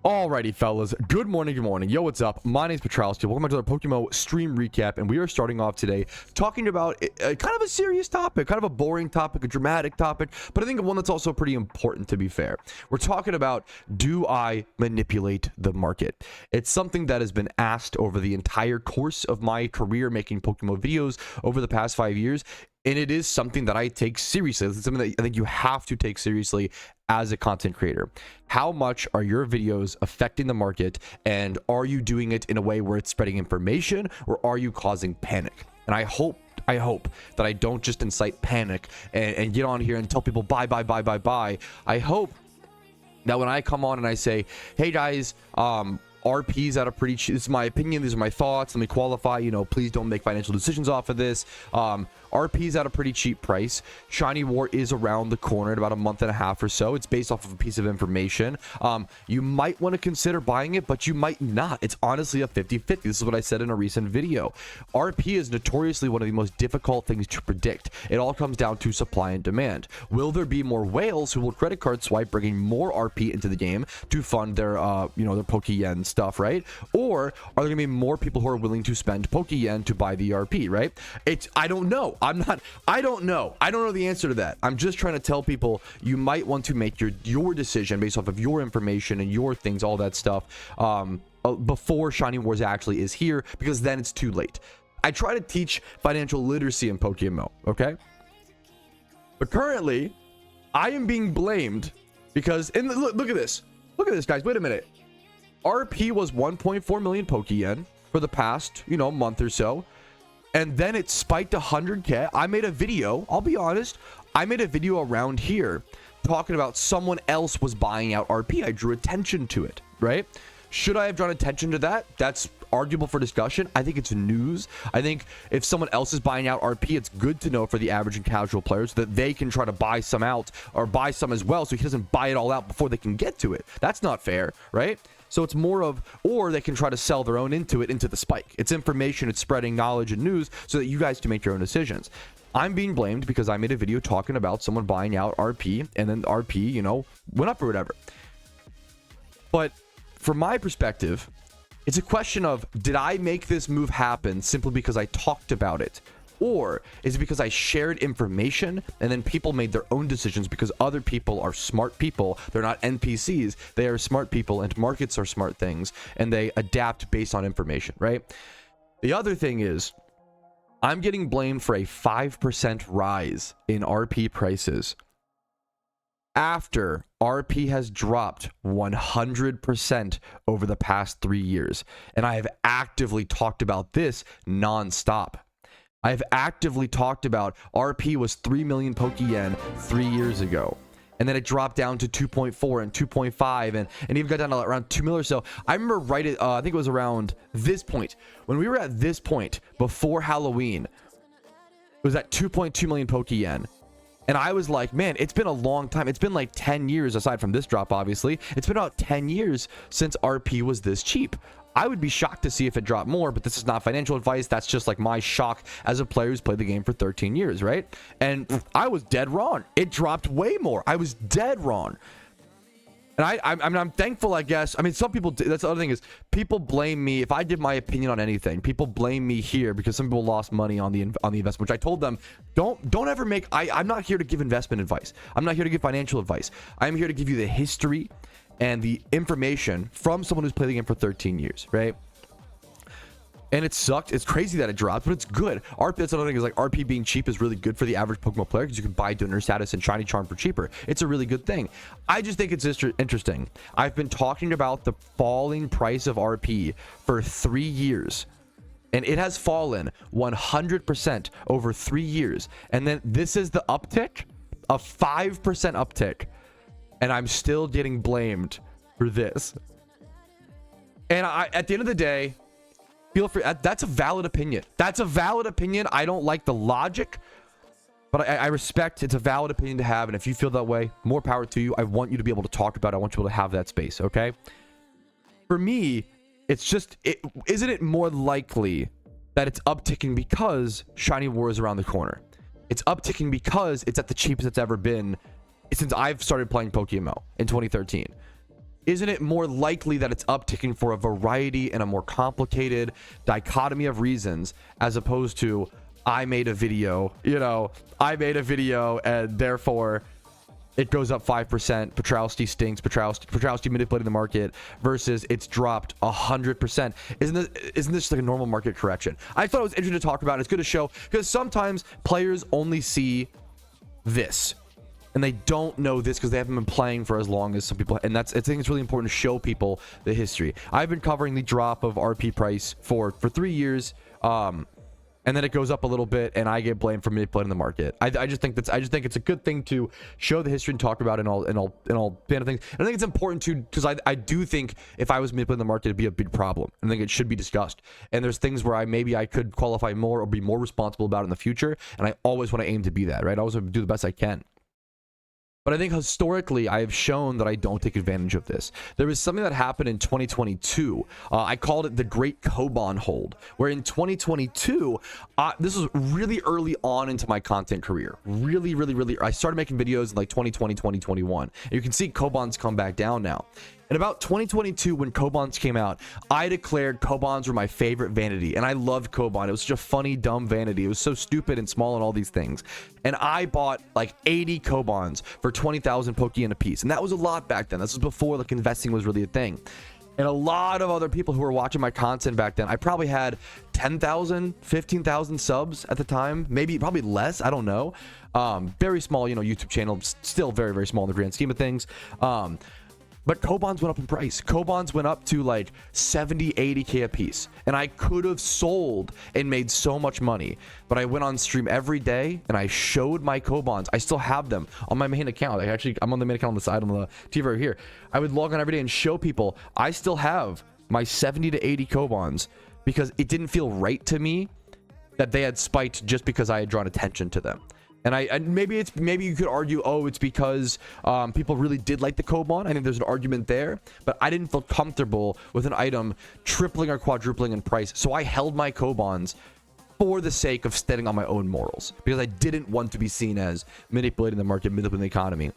Alrighty, fellas. Good morning, good morning. Yo, what's up? My name's Patrouski. Welcome back to our PokeMMO stream recap, and we are starting off today talking about kind of a serious topic, kind of a boring topic, a dramatic topic, but I think one that's also pretty important, to be fair. We're talking about, do I manipulate the market? It's something that has been asked over the entire course of my career making PokeMMO videos over the past 5 years, and it is something that I take seriously. It's something that I think you have to take seriously as a content creator. How much are your videos affecting the market, and are you doing it in a way where it's spreading information, or are you causing panic? And I hope that I don't just incite panic and get on here and tell people buy. I hope that when I come on and I say, hey guys, RP's at a pretty cheap, this is my opinion, these are my thoughts, let me qualify, please don't make financial decisions off of this. RP's at a pretty cheap price. Shiny War is around the corner in about a month and a half or so. It's based off of a piece of information. You might want to consider buying it, but you might not. It's honestly a 50-50. This is what I said in a recent video. RP is notoriously one of the most difficult things to predict. It all comes down to supply and demand. Will there be more whales who will credit card swipe, bringing more RP into the game to fund their their Poke-Yen stuff, right? Or are there gonna be more people who are willing to spend Poke-Yen to buy the RP, right? I don't know. I don't know the answer to that. I'm just trying to tell people you might want to make your decision based off of your information and your things, all that stuff, before Shiny Wars actually is here, because then it's too late. I try to teach financial literacy in PokeMMO, okay? But currently, I am being blamed because, and look at this. Look at this, guys. Wait a minute. RP was 1.4 million Poke-Yen for the past, month or so. And then it spiked 100K. I made a video, I'll be honest, I made a video around here talking about someone else was buying out RP. I drew attention to it, right? Should I have drawn attention to that? That's arguable for discussion. I think it's news. I think if someone else is buying out RP, it's good to know for the average and casual players so that they can try to buy some out or buy some as well, so he doesn't buy it all out before they can get to it. That's not fair, right? So it's more of, or they can try to sell their own into the spike. It's information, it's spreading knowledge and news so that you guys can make your own decisions. I'm being blamed because I made a video talking about someone buying out RP, and then RP, went up or whatever. But from my perspective, it's a question of, did I make this move happen simply because I talked about it? Or is it because I shared information and then people made their own decisions because other people are smart people? They're not NPCs. They are smart people, and markets are smart things, and they adapt based on information, right? The other thing is, I'm getting blamed for a 5% rise in RP prices after RP has dropped 100% over the past 3 years. And I have actively talked about this nonstop. I've actively talked about RP was 3 million Poke-Yen 3 years ago. And then it dropped down to 2.4 and 2.5 and even got down to around 2 mil or so. I remember I think it was around this point. When we were at this point before Halloween, it was at 2.2 million Poke-Yen. And I was like, man, it's been a long time. It's been like 10 years, aside from this drop, obviously. It's been about 10 years since RP was this cheap. I would be shocked to see if it dropped more, but this is not financial advice. That's just like my shock as a player who's played the game for 13 years, right? And I was dead wrong. It dropped way more. I was dead wrong. And I'm thankful, I guess. I mean, some people, that's the other thing is, people blame me. If I give my opinion on anything, people blame me here because some people lost money on the investment, which I told them, don't ever make, I'm not here to give investment advice. I'm not here to give financial advice. I'm here to give you the history and the information from someone who's played the game for 13 years, right? And it sucked. It's crazy that it dropped, but it's good. RP, that's another thing, is like RP being cheap is really good for the average Pokemon player because you can buy donor status and shiny charm for cheaper. It's a really good thing. I just think it's interesting. I've been talking about the falling price of RP for 3 years, and it has fallen 100% over 3 years. And then this is the uptick, a 5% uptick. And I'm still getting blamed for this. And at the end of the day, feel free. That's a valid opinion. That's a valid opinion. I don't like the logic, but I respect it's a valid opinion to have. And if you feel that way, more power to you. I want you to be able to talk about it. I want you to be able to have that space, okay? For me, it's just, isn't it more likely that it's upticking because Shiny War is around the corner? It's upticking because it's at the cheapest it's ever been since I've started playing PokeMMO in 2013. isn't it more likely that it's upticking for a variety and a more complicated dichotomy of reasons, as opposed to I made a video, I made a video and therefore it goes up 5%, Patrouski stinks, Patrouski manipulating the market, versus it's dropped 100%. Isn't this just like a normal market correction? I thought it was interesting to talk about. It's good to show, because sometimes players only see this and they don't know this because they haven't been playing for as long as some people, and I think it's really important to show people the history. I've been covering the drop of RP price for 3 years, and then it goes up a little bit and I get blamed for manipulating the market. I just think it's a good thing to show the history and talk about and all kind of things. And I think it's important to, because I do think if I was manipulating the market, it'd be a big problem. I think it should be discussed, and there's things where maybe I could qualify more or be more responsible about in the future, and I always want to aim to be that, right? I always want to do the best I can. But I think historically, I have shown that I don't take advantage of this. There was something that happened in 2022. I called it the Great Koban Hold, where in 2022, this was really early on into my content career. Really, I started making videos in like 2020, 2021. And you can see Koban's come back down now. In about 2022, when Kobans came out, I declared Kobans were my favorite vanity, and I loved Koban. It was such a funny, dumb vanity. It was so stupid and small and all these things. And I bought like 80 Kobans for 20,000 Pokeyen a piece, and that was a lot back then. This was before like investing was really a thing. And a lot of other people who were watching my content back then, I probably had 10,000, 15,000 subs at the time, probably less, I don't know. Very small, YouTube channel, still very, very small in the grand scheme of things. But Kobans went up in price. Kobans went up to like 70, 80K a piece. And I could have sold and made so much money. But I went on stream every day and I showed my Kobans. I still have them on my main account. I'm on the main account on the side on the TV right here. I would log on every day and show people I still have my 70 to 80 Kobans, because it didn't feel right to me that they had spiked just because I had drawn attention to them. And maybe you could argue, oh, it's because people really did like the Koban. I think there's an argument there, but I didn't feel comfortable with an item tripling or quadrupling in price, so I held my Kobans for the sake of standing on my own morals, because I didn't want to be seen as manipulating the market, manipulating the economy.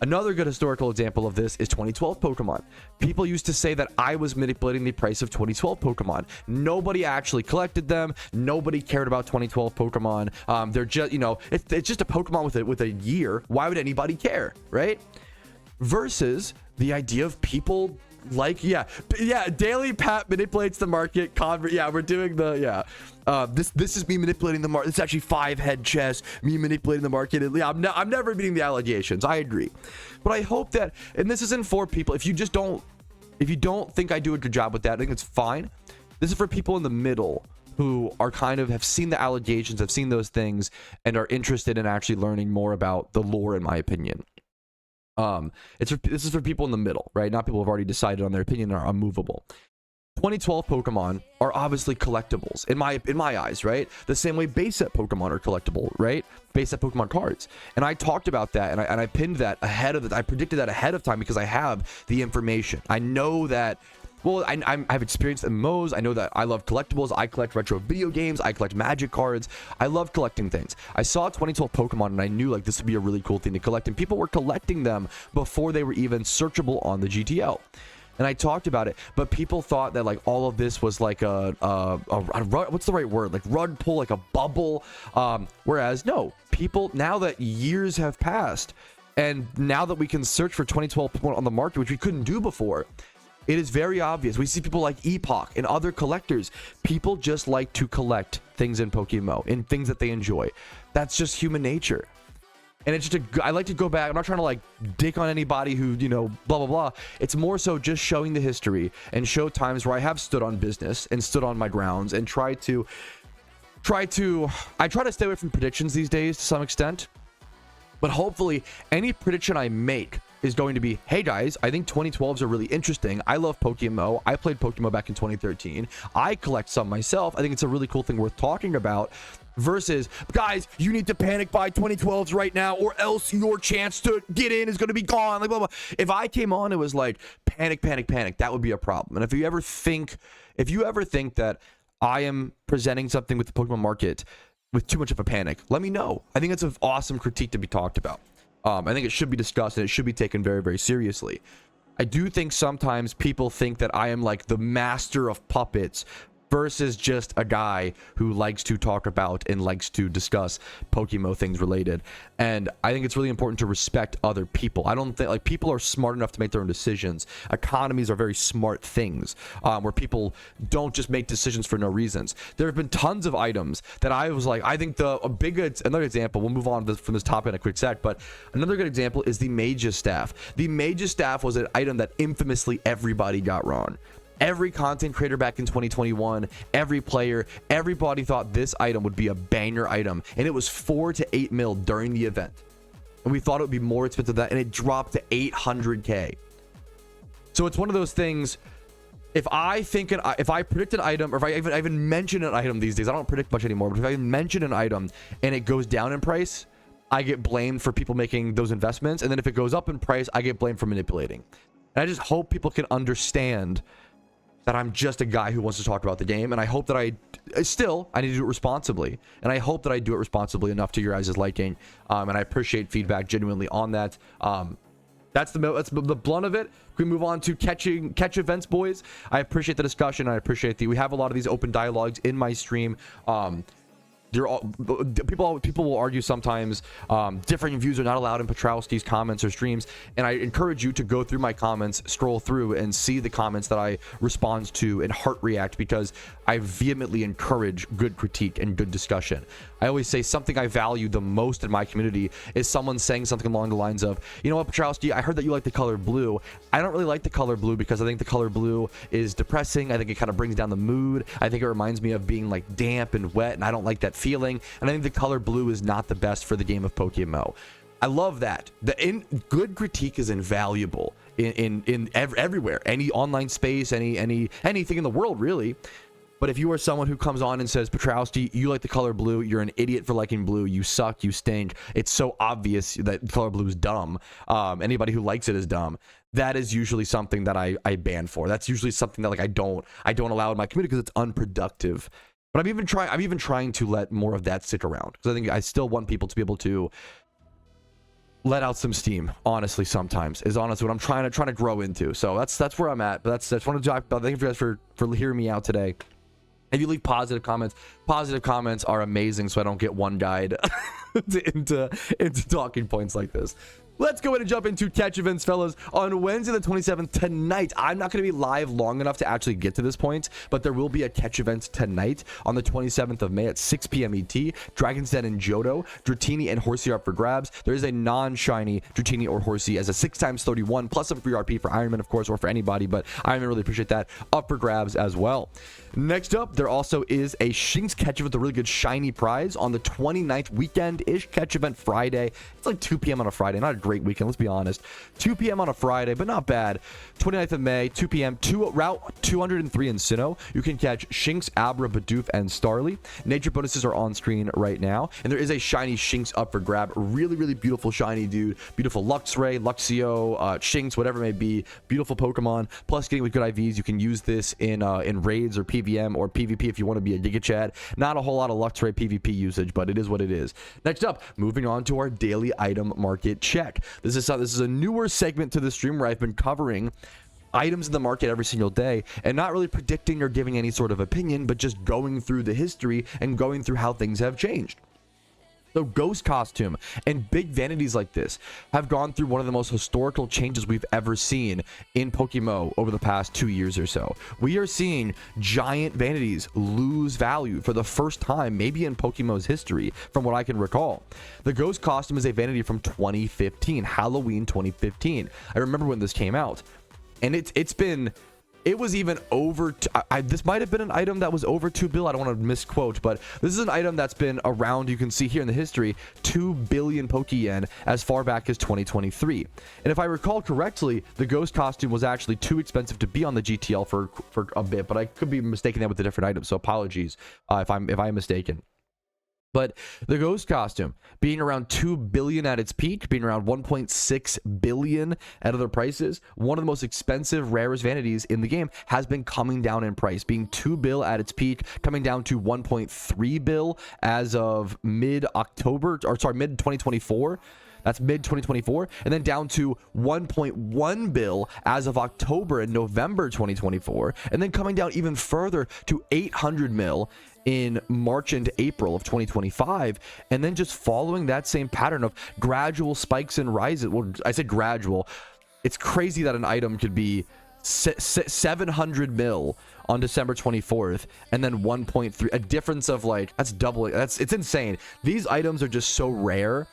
Another good historical example of this is 2012 Pokemon. People used to say that I was manipulating the price of 2012 Pokemon. Nobody actually collected them. Nobody cared about 2012 Pokemon. They're just, it's just a Pokemon with a year. Why would anybody care, right? Versus the idea of people like, Daily Pat manipulates the market. We're doing the, this is me manipulating the market. It's actually 5-head chess, me manipulating the market. I'm never meeting the allegations. I agree. But I hope that, and this isn't for people, if you don't think I do a good job with that, I think it's fine. This is for people in the middle who are have seen the allegations, have seen those things, and are interested in actually learning more about the lore, in my opinion. This is for people in the middle, right? Not people who have already decided on their opinion and are unmovable. 2012 Pokemon are obviously collectibles in my eyes, right? The same way base set Pokemon are collectible, right? Base set Pokemon cards. And I talked about that, and I pinned that I predicted that ahead of time, because I have the information. I know that. Well, I've experienced MMOs. I know that I love collectibles. I collect retro video games. I collect magic cards. I love collecting things. I saw 2012 Pokemon and I knew like this would be a really cool thing to collect. And people were collecting them before they were even searchable on the GTL. And I talked about it, but people thought that like all of this was like what's the right word? Like rug pull, like a bubble. Whereas no, people, now that years have passed and now that we can search for 2012 Pokemon on the market, which we couldn't do before, it is very obvious. We see people like Epoch and other collectors. People just like to collect things in PokeMMO, in things that they enjoy. That's just human nature. And it's just I like to go back. I'm not trying to like dick on anybody who, blah, blah, blah. It's more so just showing the history and show times where I have stood on business and stood on my grounds and I try to stay away from predictions these days to some extent. But hopefully any prediction I make is going to be, hey guys, I think 2012s are really interesting. I love PokeMMO. I played PokeMMO back in 2013. I collect some myself. I think it's a really cool thing worth talking about. Versus, guys, you need to panic buy 2012s right now, or else your chance to get in is going to be gone. Like blah, blah. If I came on, it was like panic, that would be a problem. And if you ever think that I am presenting something with the Pokemon market with too much of a panic, let me know. I think it's an awesome critique to be talked about. I think it should be discussed and it should be taken very, very seriously. I do think sometimes people think that I am like the master of puppets versus just a guy who likes to talk about and likes to discuss PokeMMO things related. And I think it's really important to respect other people. I don't think, like, people are smart enough to make their own decisions. Economies are very smart things, where people don't just make decisions for no reasons. There have been tons of items that I was like, I think another example, we'll move on from this topic in a quick sec, but another good example is the Mage's Staff. The Mage's Staff was an item that infamously everybody got wrong. Every content creator back in 2021, every player, everybody thought this item would be a banger item, and it was 4 to 8 mil during the event, and we thought it would be more expensive than that, and it dropped to 800k. So it's one of those things. If I predict an item, or if I even mention an item these days, I don't predict much anymore, but if I mention an item and it goes down in price, I get blamed for people making those investments, and then if it goes up in price, I get blamed for manipulating. And I just hope people can understand that I'm just a guy who wants to talk about the game, and I hope that I need to do it responsibly, and I hope that I do it responsibly enough to your guys' liking, and I appreciate feedback genuinely on that. That's the blunt of it. Can we move on to catch events, boys? I appreciate the discussion. I appreciate we have a lot of these open dialogues in my stream. People will argue sometimes differing views are not allowed in Patrouski's comments or streams, and I encourage you to go through my comments, scroll through, and see the comments that I respond to and heart react, because I vehemently encourage good critique and good discussion. I always say something I value the most in my community is someone saying something along the lines of, you know what, Patrouski, I heard that you like the color blue. I don't really like the color blue because I think the color blue is depressing. I think it kind of brings down the mood. I think it reminds me of being like damp and wet, and I don't like that feeling. And I think the color blue is not the best for the game of PokeMMO. I love that. Good critique is invaluable everywhere, any online space, anything in the world, really. But if you are someone who comes on and says, Patrouski, you like the color blue, you're an idiot for liking blue, you suck, you stink, it's so obvious that color blue is dumb, anybody who likes it is dumb, that is usually something that I ban for. That's usually something that, like, I don't allow in my community because it's unproductive. But I'm even trying to let more of that stick around, because I think I still want people to be able to let out some steam. Honestly, sometimes is honestly what I'm trying to grow into. So that's where I'm at. But that's one of the. Thank you guys for hearing me out today. If you leave positive comments are amazing, so I don't get one guide into talking points like this. Let's go ahead and jump into catch events, fellas. On Wednesday the 27th, tonight, I'm not going to be live long enough to actually get to this point, but there will be a catch event tonight on the 27th of May at 6 p.m. ET. Dragon's Den and Johto, Dratini and Horsey are up for grabs. There is a non-shiny Dratini or Horsey as a 6x31, plus some free RP for Ironman, of course, or for anybody, but Ironman, really appreciate that, up for grabs as well. Next up, there also is a Shinx catch event with a really good shiny prize on the 29th, weekend-ish catch event Friday. It's like 2 p.m. on a Friday, not a great weekend, let's be honest. 2 p.m. on a Friday, but not bad. 29th of May, 2 p.m. Route 203 in Sinnoh. You can catch Shinx, Abra, Bidoof, and Starly. Nature bonuses are on screen right now, and there is a shiny Shinx up for grab. Really, really beautiful shiny dude. Beautiful Luxray, Luxio, Shinx, whatever it may be. Beautiful Pokemon. Plus, getting with good IVs, you can use this in raids or PVM or PvP if you want to be a Giga Chad. Not a whole lot of Luxray PvP usage, but it is what it is. Next up, moving on to our daily item market check. This is a newer segment to the stream where I've been covering items in the market every single day and not really predicting or giving any sort of opinion, but just going through the history and going through how things have changed. So Ghost Costume and big vanities like this have gone through one of the most historical changes we've ever seen in PokeMMO over the past 2 years or so. We are seeing giant vanities lose value for the first time maybe in PokeMMO's history from what I can recall. The Ghost Costume is a vanity from 2015, Halloween 2015. I remember when this came out, and it was even over. This might have been an item that was over 2 bill. I don't want to misquote, but this is an item that's been around. You can see here in the history, 2 billion Pokeyen as far back as 2023. And if I recall correctly, the Ghost Costume was actually too expensive to be on the GTL for a bit, but I could be mistaking that with a different item. So apologies if I'm mistaken. But the Ghost Costume being around 2 billion at its peak, being around 1.6 billion at other prices, one of the most expensive, rarest vanities in the game, has been coming down in price, being 2 bill at its peak, coming down to 1.3 bill as of mid 2024. That's mid 2024, and then down to 1.1 bill as of October and November 2024, and then coming down even further to 800 mil in March and April of 2025, and then just following that same pattern of gradual spikes and rises. Well, I said gradual. It's crazy that an item could be 700 mil on December 24th and then 1.3, a difference of like, that's doubling. It's insane. These items are just so rare.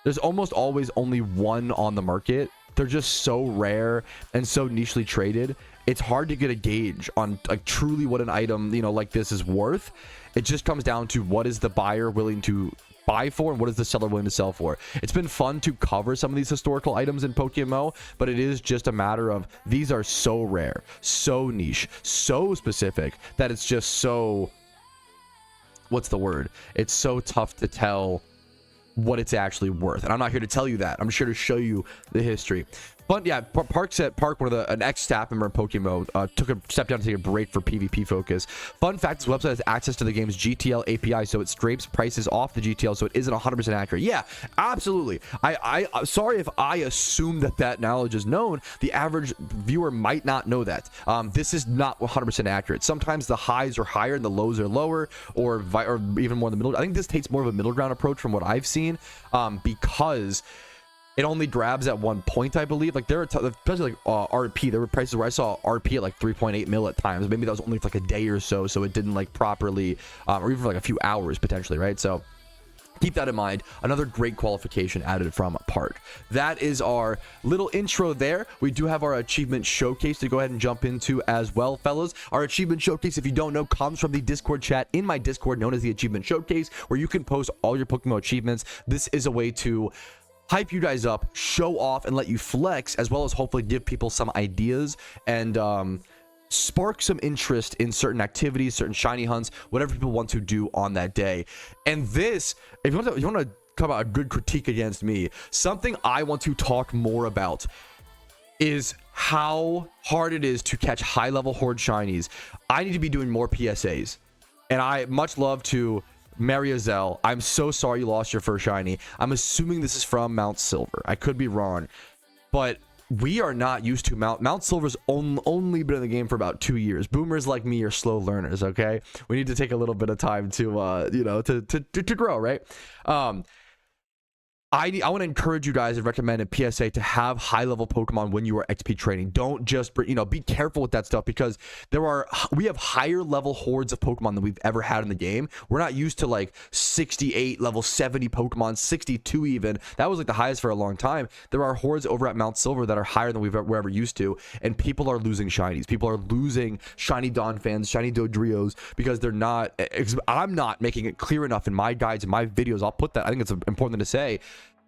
There's almost always only one on the market. They're just so rare and so nichely traded. It's hard to get a gauge on like truly what an item, you know, like this is worth. It just comes down to what is the buyer willing to buy for and what is the seller willing to sell for. It's been fun to cover some of these historical items in PokeMMO, but it is just a matter of these are so rare, so niche, so specific that it's just so, what's the word? It's so tough to tell what it's actually worth. And I'm not here to tell you that. I'm sure to show you the history. But yeah, Park, one of an ex-staff member in PokeMMO, took a step down to take a break for PvP focus. Fun fact, this website has access to the game's GTL API, so it scrapes prices off the GTL, so it isn't 100% accurate. Yeah, absolutely. I'm sorry if I assume that knowledge is known. The average viewer might not know that. This is not 100% accurate. Sometimes the highs are higher and the lows are lower, or even more in the middle. I think this takes more of a middle ground approach from what I've seen, because it only grabs at one point, I believe. Like there are especially like RP, there were prices where I saw RP at like 3.8 mil at times. Maybe that was only for like a day or so, so it didn't like properly, or even for like a few hours potentially, right? So keep that in mind. Another great qualification added from Park. That is our little intro there. We do have our achievement showcase to go ahead and jump into as well, fellas. Our achievement showcase, if you don't know, comes from the Discord chat in my Discord known as the achievement showcase, where you can post all your PokeMMO achievements. This is a way to hype you guys up, show off, and let you flex, as well as hopefully give people some ideas and spark some interest in certain activities, certain shiny hunts, whatever people want to do on that day. And this, if you want to come out a good critique against me, something I want to talk more about is how hard it is to catch high-level horde shinies. I need to be doing more PSAs, and I much love to Mariazel, I'm so sorry you lost your first shiny. I'm assuming this is from Mount Silver. I could be wrong, but we are not used to Mount Silver's only been in the game for about 2 years. Boomers like me are slow learners, okay? We need to take a little bit of time to you know, to grow, right? I want to encourage you guys and recommend a PSA to have high-level Pokemon when you are XP trading. Don't just, you know, be careful with that stuff, because we have higher-level hordes of Pokemon than we've ever had in the game. We're not used to like 68, level 70 Pokemon, 62 even. That was like the highest for a long time. There are hordes over at Mount Silver that are higher than we're ever used to, and people are losing shinies. People are losing shiny Donphans, shiny Dodrios, because they're not. I'm not making it clear enough in my guides and my videos. I'll put that. I think it's important to say,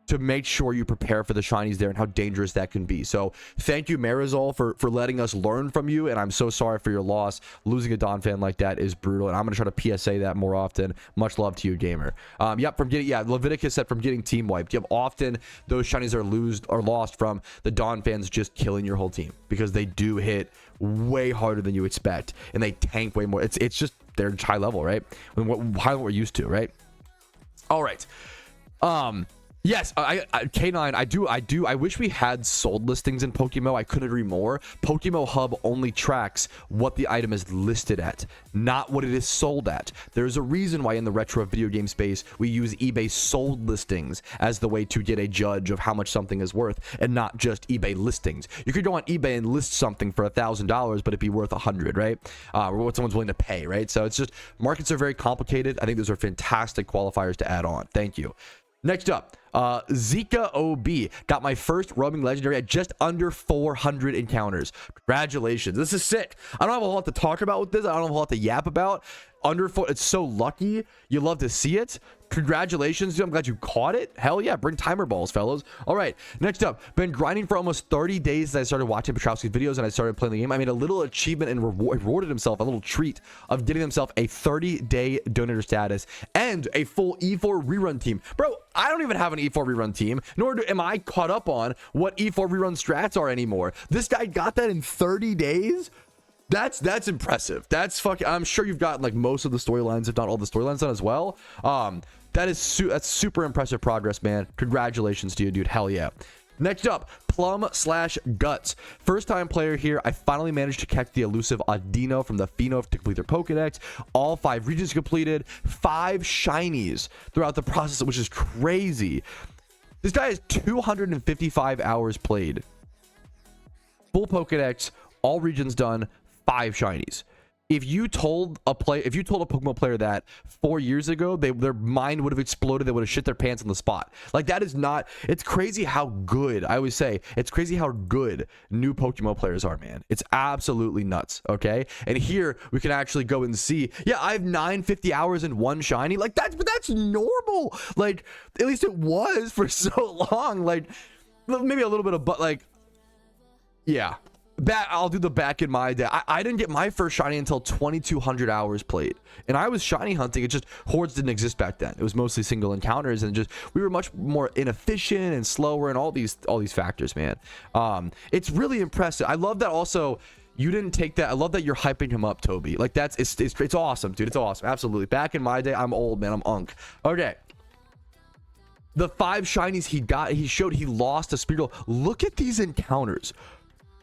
to make sure you prepare for the shinies there and how dangerous that can be. So thank you, Marizol, for letting us learn from you, and I'm so sorry for your loss. Losing a Donphan like that is brutal, and I'm going to try to PSA that more often. Much love to you, gamer. Yep, Leviticus said from getting team wiped. Yep, often those shinies are lost from the Donphans just killing your whole team, because they do hit way harder than you expect, and they tank way more. It's just, they're high level, right? I mean, what high level we're used to, right? All right. Yes, K9, I wish we had sold listings in PokeMMO. I couldn't agree more. PokeMMO Hub only tracks what the item is listed at, not what it is sold at. There's a reason why in the retro video game space, we use eBay sold listings as the way to get a judge of how much something is worth, and not just eBay listings. You could go on eBay and list something for $1,000, but it'd be worth 100, right? Or what someone's willing to pay, right? So it's just, markets are very complicated. I think those are fantastic qualifiers to add on. Thank you. Next up, Zika OB got my first roaming legendary at just under 400 encounters. Congratulations. This is sick. I don't have a lot to talk about with this. I don't have a lot to yap about. Under 4, it's so lucky. You love to see it. Congratulations, dude. I'm glad you caught it. Hell yeah, bring timer balls, fellas. All right, next up, been grinding for almost 30 days since I started watching Patrouski's videos and I started playing the game. I made a little achievement and rewarded himself a little treat of getting himself a 30-day donator status and a full E4 rerun team. Bro, I don't even have an E4 rerun team, nor am I caught up on what E4 rerun strats are anymore. This guy got that in 30 days? That's impressive. That's fucking, I'm sure you've gotten like most of the storylines, if not all the storylines done as well. That's super impressive progress, man. Congratulations to you, dude. Hell yeah. Next up, Plum/Guts. First time player here. I finally managed to catch the elusive Audino from the Pheno to complete their Pokedex. All 5 regions completed, 5 shinies throughout the process, which is crazy. This guy has 255 hours played. Full Pokedex, all regions done, 5 shinies. If you told a Pokemon player that 4 years ago, their mind would have exploded. They would have shit their pants on the spot. Like, that is not, it's crazy how good, I always say, it's crazy how good new Pokemon players are, man. It's absolutely nuts, okay? And here, we can actually go and see, yeah, I have 950 hours in 1 shiny. Like, that's normal. Like, at least it was for so long. Like, maybe a little bit of, but like, yeah. I'll do the back in my day. I didn't get my first shiny until 2,200 hours played, and I was shiny hunting. It just, hordes didn't exist back then. It was mostly single encounters, and just we were much more inefficient and slower, and all these factors, man. It's really impressive. I love that also. You didn't take that. I love that you're hyping him up, Toby. Like, it's awesome, dude. It's awesome. Absolutely. Back in my day, I'm old, man. I'm unk. Okay. The 5 shinies he got, he showed he lost a Spearow. Look at these encounters.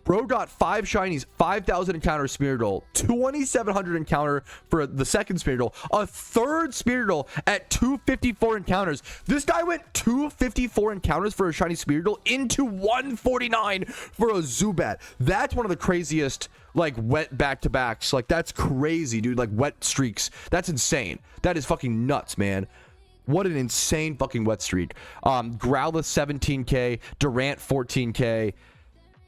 Bro got 5 shinies, 5,000 encounter Spearow, 2,700 encounter for the second Spearow, a third Spearow at 254 encounters. This guy went 254 encounters for a shiny Spearow into 149 for a Zubat. That's one of the craziest, like, wet back-to-backs. Like, that's crazy, dude. Like, wet streaks. That's insane. That is fucking nuts, man. What an insane fucking wet streak. Growlithe 17k, Durant 14k.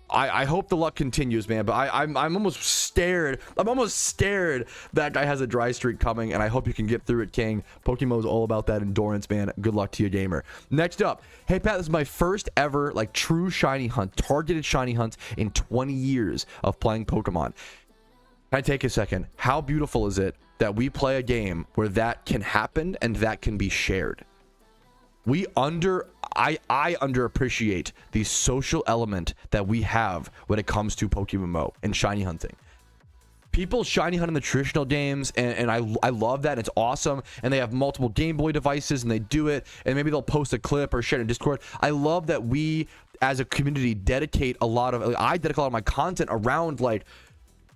I hope the luck continues, man, but I'm almost scared. I'm almost scared that guy has a dry streak coming, and I hope you can get through it, King. PokeMMO is all about that endurance, man. Good luck to you, gamer. Next up, hey Pat, this is my first ever like true shiny hunt, targeted shiny hunt in 20 years of playing Pokemon. Can I take a second? How beautiful is it that we play a game where that can happen and that can be shared? I underappreciate the social element that we have when it comes to PokeMMO and shiny hunting. People shiny hunt in the traditional games, and I love that, and it's awesome, and they have multiple Game Boy devices, and they do it, and maybe they'll post a clip or share it in Discord. I love that we, as a community, dedicate a lot of, I dedicate a lot of my content around, like,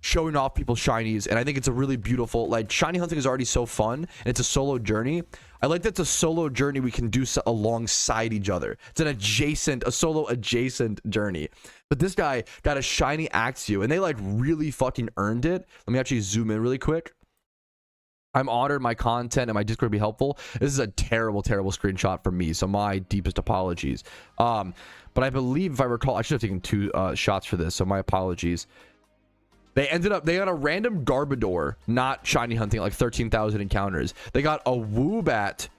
showing off people's shinies, and I think it's a really beautiful, like, shiny hunting is already so fun, and it's a solo journey. I like that it's a solo journey we can do alongside each other. It's a solo adjacent journey. But this guy got a shiny Axew, and they like really fucking earned it. Let me actually zoom in really quick. I'm honored my content and my Discord be helpful. This is a terrible screenshot from me, so my deepest apologies. But I believe, if I recall, I should have taken 2 shots for this, so my apologies. They got a random Garbodor, not shiny hunting, like 13,000 encounters. They got a Woobat.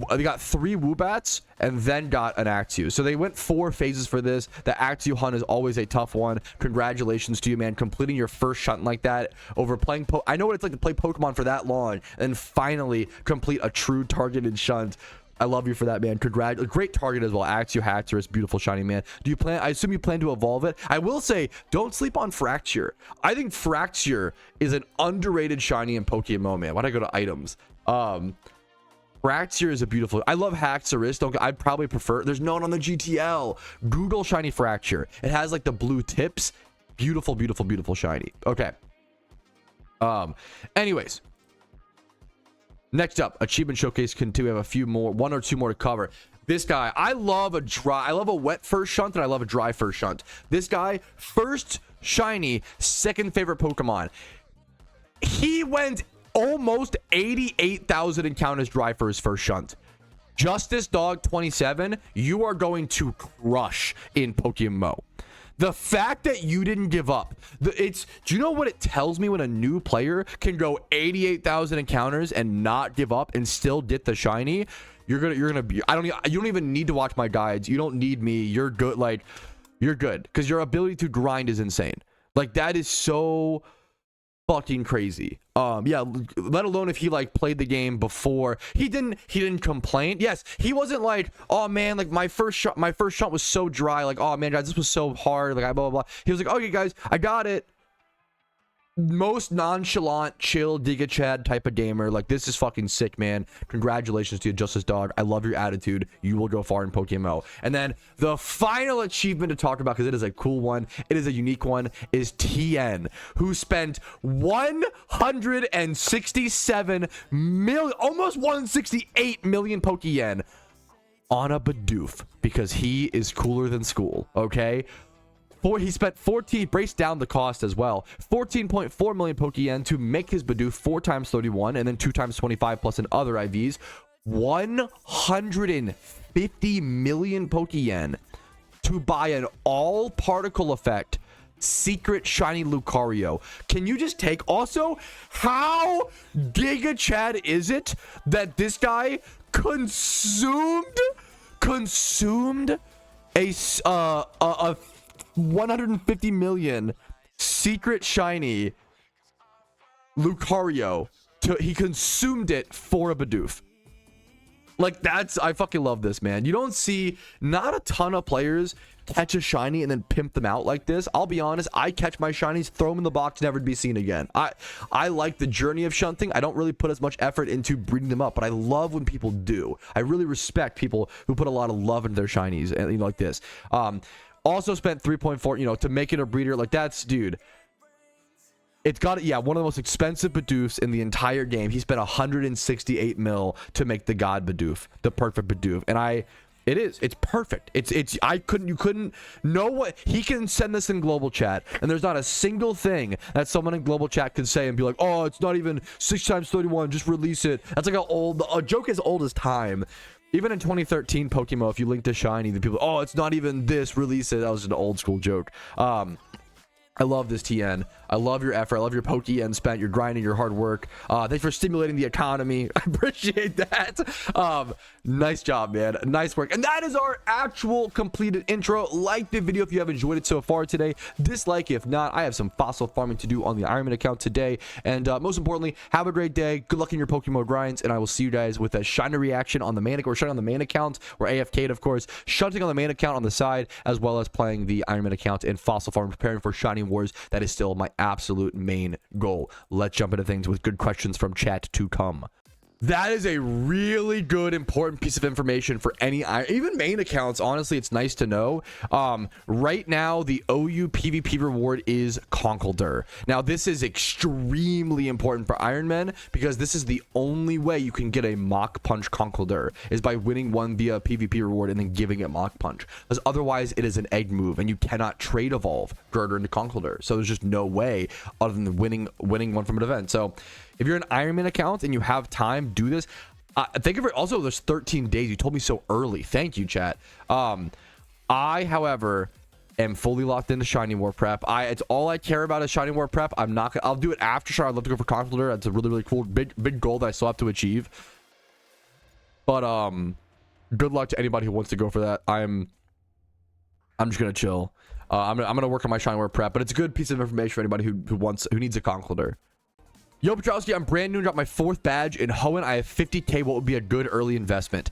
They got 3 Woobats and then got an Axew. So they went 4 phases for this. The Axew hunt is always a tough one. Congratulations to you, man. Completing your first shunt like that over playing. I know what it's like to play Pokemon for that long and finally complete a true targeted shunt. I love you for that, man. Great target as well. Axew, Haxorus, beautiful shiny, man. I assume you plan to evolve it? I will say, don't sleep on Fracture. I think Fracture is an underrated shiny in PokeMMO, man. Why'd I go to items? Fracture is a beautiful, I love Haxorus. I'd probably prefer, there's no one on the GTL. Google shiny Fracture. It has like the blue tips. Beautiful shiny. Okay. Anyways. Next up, Achievement Showcase can too. We have a few more, 1 or 2 more to cover. This guy, I love a wet first shunt, and I love a dry first shunt. This guy, first shiny, second favorite Pokemon. He went almost 88,000 encounters dry for his first shunt. Justice Dog 27, you are going to crush in PokeMMO. The fact that you didn't give up, do you know what it tells me when a new player can go 88,000 encounters and not give up and still get the shiny? You're gonna be, you don't even need to watch my guides. You don't need me. You're good. Like, you're good because your ability to grind is insane. Like, that is so fucking crazy. Yeah, let alone if he like played the game before. He didn't complain. Yes, he wasn't like, oh man, like my first shot was so dry, like, oh man guys, this was so hard, like, blah blah blah. He was like, okay guys, I got it. most nonchalant, chill, Giga Chad type of gamer. Like, this is fucking sick, man. Congratulations to you, Justice Dog. I love your attitude. You will go far in PokeMMO. And then the final achievement to talk about, because it is a cool one, it is a unique one, is TN, who spent 167 million, almost 168 million Pokeyen on a Bidoof, because he is cooler than school, okay? He spent 14, brace down the cost as well, 14.4 million Pokeyen to make his Bidoof 4 times 31 and then 2 times 25 plus in other IVs. 150 million Pokeyen to buy an all particle effect secret shiny Lucario. Can you just take, also, how Giga Chad is it that this guy consumed a 150 million secret shiny Lucario he consumed it for a Bidoof? Like, that's, I fucking love this, man. You don't see, not a ton of players catch a shiny and then pimp them out like this. I'll be honest, I catch my shinies, throw them in the box, never to be seen again. I like the journey of shunting. I don't really put as much effort into breeding them up, but I love when people do. I really respect people who put a lot of love into their shinies, and you know, like this. Also spent 3.4, you know, to make it a breeder. Like, that's, dude, it's got, yeah, one of the most expensive Bidoofs in the entire game. He spent 168 mil to make the God Bidoof, the perfect Bidoof. And it's perfect. You couldn't know what he can send this in global chat, and there's not a single thing that someone in global chat could say and be like, oh, it's not even 6 times 31, just release it. That's like a joke as old as time. Even in 2013 PokeMMO, if you link to shiny, the people, oh, it's not even this, release it. That was an old school joke. I love this, TN. I love your effort. I love your Pokeyen spent, your grinding, your hard work. Thanks for stimulating the economy. I appreciate that. Nice job, man. Nice work. And that is our actual completed intro. Like the video if you have enjoyed it so far today. Dislike if not. I have some fossil farming to do on the Ironman account today. And most importantly, have a great day. Good luck in your Pokemon grinds. And I will see you guys with a shiny reaction on the main, or shiny on the main account, or AFK'd, of course. Shunting on the main account on the side, as well as playing the Ironman account and fossil farming, preparing for shiny wars. That is still my absolute main goal. Let's jump into things with good questions from chat to come. That is a really good, important piece of information for any, even main accounts. Honestly, it's nice to know. Right now, the OU PvP reward is Conkledurr. Now, this is extremely important for Ironman, because this is the only way you can get a Mach Punch Conkledurr, is by winning one via PvP reward and then giving it Mach Punch. Because otherwise, it is an egg move, and you cannot trade evolve Girder into Conkledurr. So there's just no way other than winning one from an event. So if you're an Ironman account and you have time, do this. Think of it. Also, there's 13 days. You told me so early. Thank you, chat. I, however, am fully locked into Shiny War prep. It's all I care about is Shiny War prep. I'll do it after Shiny. I'd love to go for Conkledurr. That's a really, really cool big goal that I still have to achieve. But good luck to anybody who wants to go for that. I'm just gonna chill. I'm gonna work on my Shiny War prep, but it's a good piece of information for anybody who needs a Conkledurr. Yo, Patrouski, I'm brand new and got my 4th badge in Hoenn. I have 50k. What would be a good early investment?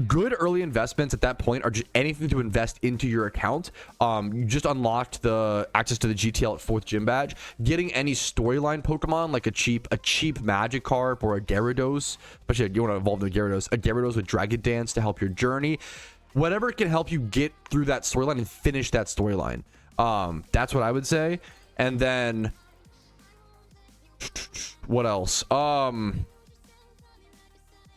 Good early investments at that point are just anything to invest into your account. You just unlocked the access to the GTL at 4th gym badge. Getting any storyline Pokemon, like a cheap Magikarp or a Gyarados, especially if you want to evolve the Gyarados, a Gyarados with Dragon Dance to help your journey. Whatever can help you get through that storyline and finish that storyline. That's what I would say. And then what else?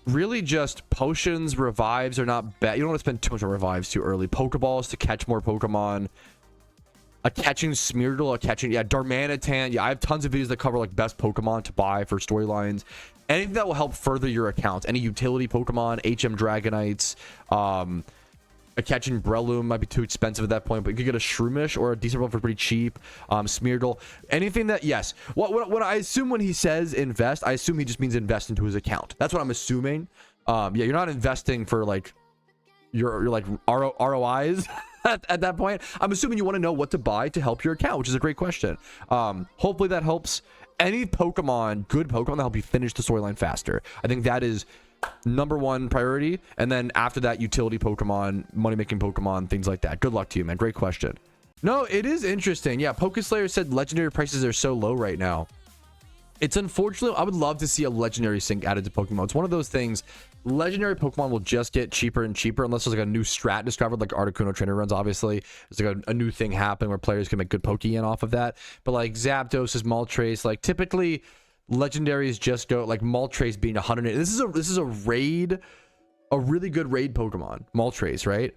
Really just potions, revives are not bad. You don't want to spend too much on revives too early. Pokeballs to catch more Pokemon. A catching Smeargle, Darmanitan. Yeah, I have tons of videos that cover like best Pokemon to buy for storylines. Anything that will help further your account. Any utility Pokemon, HM Dragonites, a catching Breloom might be too expensive at that point, but you could get a Shroomish or a decent one for pretty cheap. Smeargle, anything that, yes. What I assume when he says invest, I assume he just means invest into his account. That's what I'm assuming. Yeah, you're not investing for like your like ROIs at that point. I'm assuming you want to know what to buy to help your account, which is a great question. Hopefully that helps. Any Pokemon, good Pokemon that help you finish the storyline faster. I think that is #1 priority, and then after that, utility Pokemon, money making Pokemon, things like that. Good luck to you, man. Great question. No, it is interesting. Yeah, Pokeslayer said legendary prices are so low right now. It's unfortunate. I would love to see a legendary sync added to Pokemon. It's one of those things. Legendary Pokemon will just get cheaper and cheaper unless there's like a new strat discovered, like Articuno trainer runs. Obviously, there's like a new thing happening where players can make good Pokeyen off of that. But like Zapdos is Moltres. Like typically, legendaries just go like Moltres being 100. This is a raid, a really good raid Pokemon, Moltres, right?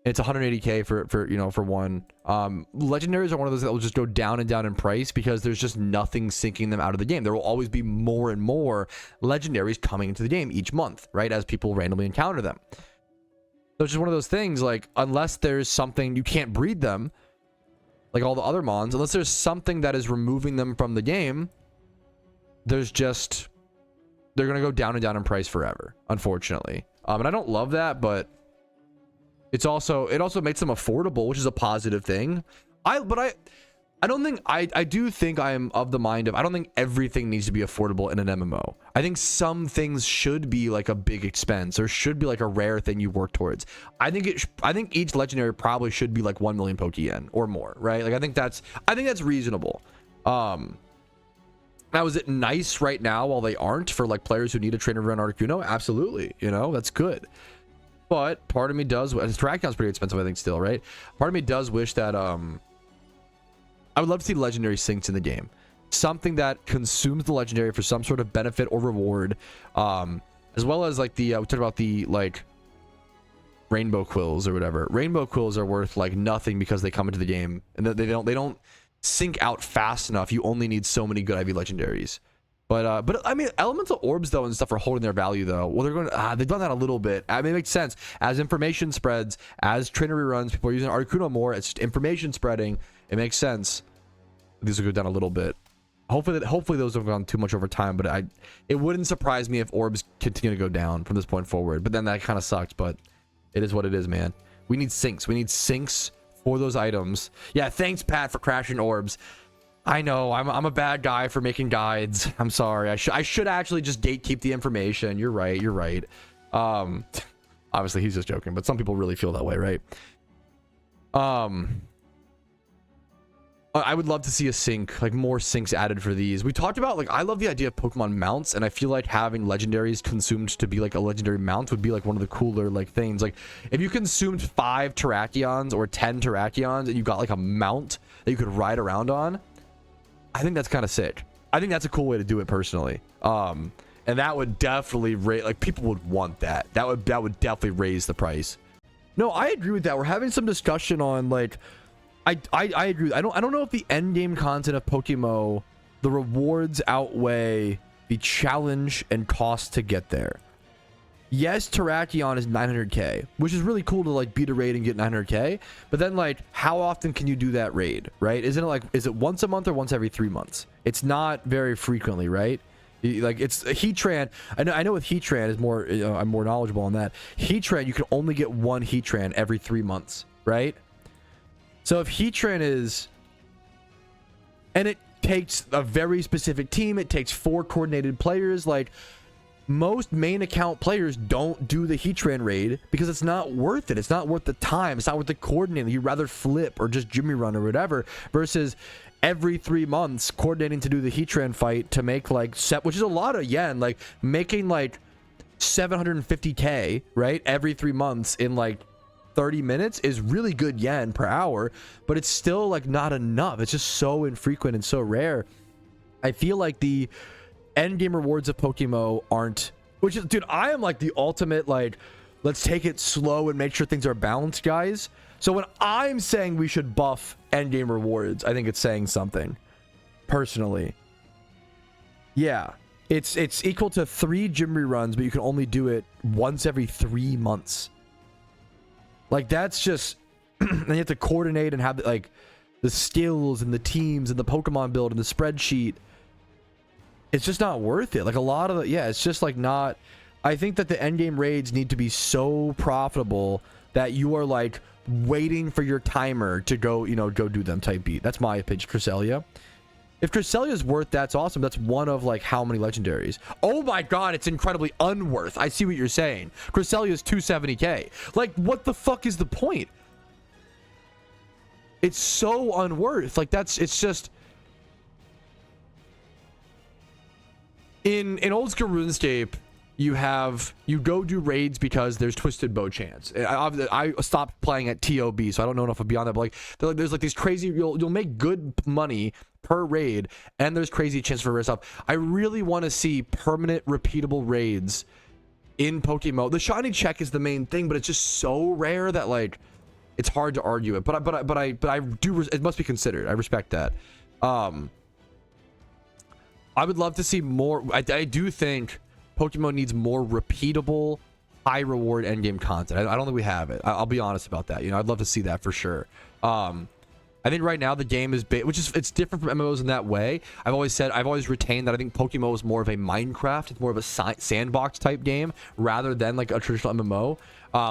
It's 180k for one. Legendaries are one of those that will just go down and down in price because there's just nothing sinking them out of the game. There will always be more and more legendaries coming into the game each month, right? As people randomly encounter them. So it's just one of those things, like, unless there's something, you can't breed them, like all the other mons, unless there's something that is removing them from the game, they're going to go down and down in price forever, unfortunately. And I don't love that, but it also makes them affordable, which is a positive thing. I do think I am of the mind of, I don't think everything needs to be affordable in an MMO. I think some things should be like a big expense or should be like a rare thing you work towards. I think each legendary probably should be like 1 million Pokeyen or more, right? Like I think that's reasonable. Now, is it nice right now while they aren't for like players who need a trainer to run Articuno? Absolutely, you know, that's good. But part of me does, Terracion's pretty expensive, I think, still, right? Part of me does wish that I would love to see legendary syncs in the game. Something that consumes the legendary for some sort of benefit or reward. As well as like we talked about the like rainbow quills or whatever. Rainbow quills are worth like nothing because they come into the game and they don't sync out fast enough. You only need so many good IV legendaries. But I mean, elemental orbs though and stuff are holding their value though. Well, they've done that a little bit. I mean, it makes sense as information spreads, as trainer reruns, people are using Articuno more. It's just information spreading. It makes sense. These will go down a little bit. Hopefully those don't go down too much over time. But it wouldn't surprise me if orbs continue to go down from this point forward. But then that kind of sucks. But it is what it is, man. We need syncs. We need syncs for those items. Yeah, thanks Pat for crashing orbs. I know I'm a bad guy for making guides. I'm sorry. I should actually just gatekeep the information. You're right. Obviously he's just joking, but some people really feel that way, right? I would love to see a sync, like more syncs added for these. We talked about, like, I love the idea of Pokemon mounts, and I feel like having legendaries consumed to be like a legendary mount would be like one of the cooler like things. Like if you consumed 5 Terrakions or 10 Terrakions and you got like a mount that you could ride around on, I think that's kind of sick. I think that's a cool way to do it personally. And that would definitely like people would want that. That would definitely raise the price. No, I agree with that. We're having some discussion on like I agree. I don't know if the end game content of PokeMMO, the rewards outweigh the challenge and cost to get there. Yes, Terrakion is 900k, which is really cool to like beat a raid and get 900k. But then like, how often can you do that raid, right? Isn't it like, is it once a month or once every 3 months? It's not very frequently, right? Like it's Heatran. I know with Heatran is more, I'm more knowledgeable on that. Heatran, you can only get 1 Heatran every 3 months, right? So if Heatran is, and it takes a very specific team, it takes 4 coordinated players, like most main account players don't do the Heatran raid because it's not worth it. It's not worth the time. It's not worth the coordinating. You'd rather flip or just Jimmy run or whatever versus every 3 months coordinating to do the Heatran fight to make like which is a lot of yen, like making like 750k, right? Every 3 months in like 30 minutes is really good yen per hour, but it's still like not enough. It's just so infrequent and so rare. I feel like the end game rewards of PokeMMO aren't, which is, dude, I am like the ultimate like let's take it slow and make sure things are balanced guys. So when I'm saying we should buff end game rewards, I think it's saying something personally. Yeah, it's equal to 3 gym reruns, but you can only do it once every 3 months. Like that's just and you have to coordinate and have like the skills and the teams and the Pokemon build and the spreadsheet. It's just not worth it. Like a lot of the, yeah, it's just like not. I think that the end game raids need to be so profitable that you are like waiting for your timer to go, you know, go do them type beat. That's my pitch. Cresselia. If Cresselia is worth, that's awesome. That's one of like how many legendaries? Oh my god, it's incredibly unworth. I see what you're saying. Cresselia is 270k. Like what the fuck is the point? It's so unworth. Like it's just in old school RuneScape, you go do raids because there's twisted bow chance. I stopped playing at TOB, so I don't know enough beyond that, but there's like these crazy, you'll make good money per raid, and there's crazy chance for rare stuff. I really want to see permanent repeatable raids in PokeMMO. The shiny check is the main thing, but it's just so rare that like it's hard to argue it. But I do, it must be considered. I respect that. I would love to see more. I do think PokeMMO needs more repeatable, high reward endgame content. I don't think we have it. I'll be honest about that. You know, I'd love to see that for sure. I think right now the game is it's different from MMOs in that way. I've always retained that I think PokeMMO is more of a Minecraft. It's more of a sandbox type game rather than like a traditional MMO.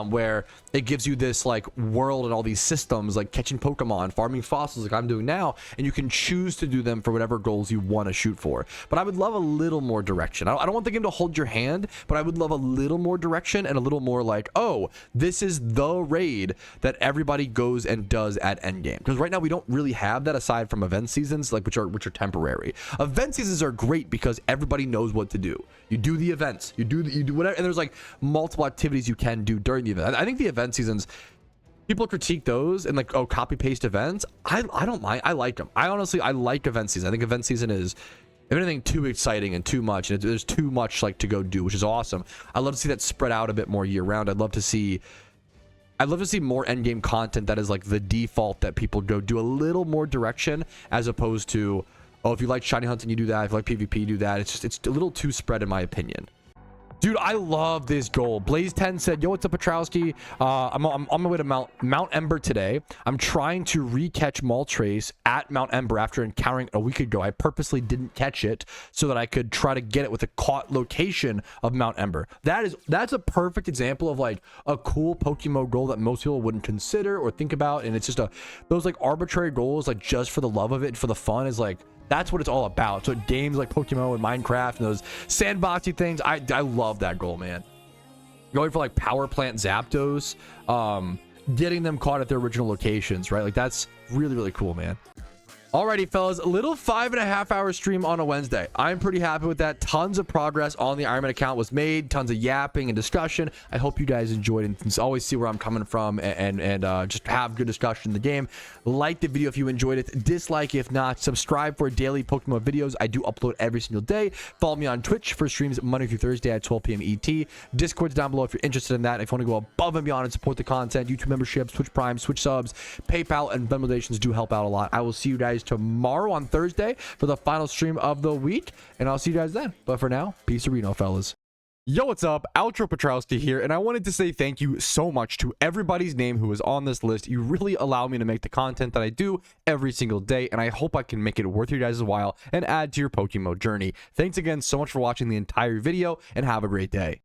Where it gives you this like world and all these systems like catching Pokemon, farming fossils like I'm doing now, and you can choose to do them for whatever goals you want to shoot for. But I would love a little more direction. I don't want the game to hold your hand, but I would love a little more direction and a little more like, oh, this is the raid that everybody goes and does at endgame. Because right now we don't really have that aside from event seasons, like which are temporary. Event seasons are great because everybody knows what to do. You do the events, you do whatever, and there's like multiple activities you can do during the event. I think the event seasons, people critique those and like, oh, copy paste events. I don't mind. I like them. I like event season. I think event season is, if anything, too exciting and too much, and there's too much like to go do, which is awesome. I'd love to see that spread out a bit more year round. I'd love to see more endgame content that is like the default that people go do a little more direction, as opposed to, oh, if you like shiny hunting, you do that. If you like PvP, you do that. It's a little too spread in my opinion. Dude, I love this goal. Blaze10 said, yo, what's up, Patrouski? I'm on my way to Mount Ember today. I'm trying to re-catch Moltres at Mount Ember after encountering it a week ago. I purposely didn't catch it so that I could try to get it with the caught location of Mount Ember. That's a perfect example of like a cool PokeMMO goal that most people wouldn't consider or think about. And it's just those like arbitrary goals, like just for the love of it, for the fun, is like, that's what it's all about. So games like PokeMMO and Minecraft and those sandboxy things, I love that goal, man. Going for like power plant Zapdos, getting them caught at their original locations, right? Like that's really, really cool, man. Alrighty, fellas, a little 5.5 hour stream on a Wednesday. I'm pretty happy with that. Tons of progress on the Ironman account was made. Tons of yapping and discussion. I hope you guys enjoyed and can always see where I'm coming from and just have good discussion in the game. Like the video if you enjoyed it. Dislike if not. Subscribe for daily PokeMMO videos. I do upload every single day. Follow me on Twitch for streams Monday through Thursday at 12 p.m. ET. Discord's down below if you're interested in that. If you want to go above and beyond and support the content, YouTube memberships, Twitch Prime, Switch subs, PayPal, and Venmo donations do help out a lot. I will see you guys tomorrow on Thursday for the final stream of the week, and I'll see you guys then. But for now, peace of Reno, fellas. Yo, what's up? Outro Patrouski here, and I wanted to say thank you so much to everybody's name who is on this list. You really allow me to make the content that I do every single day, and I hope I can make it worth your guys' while and add to your PokeMMO journey. Thanks again so much for watching the entire video, and have a great day.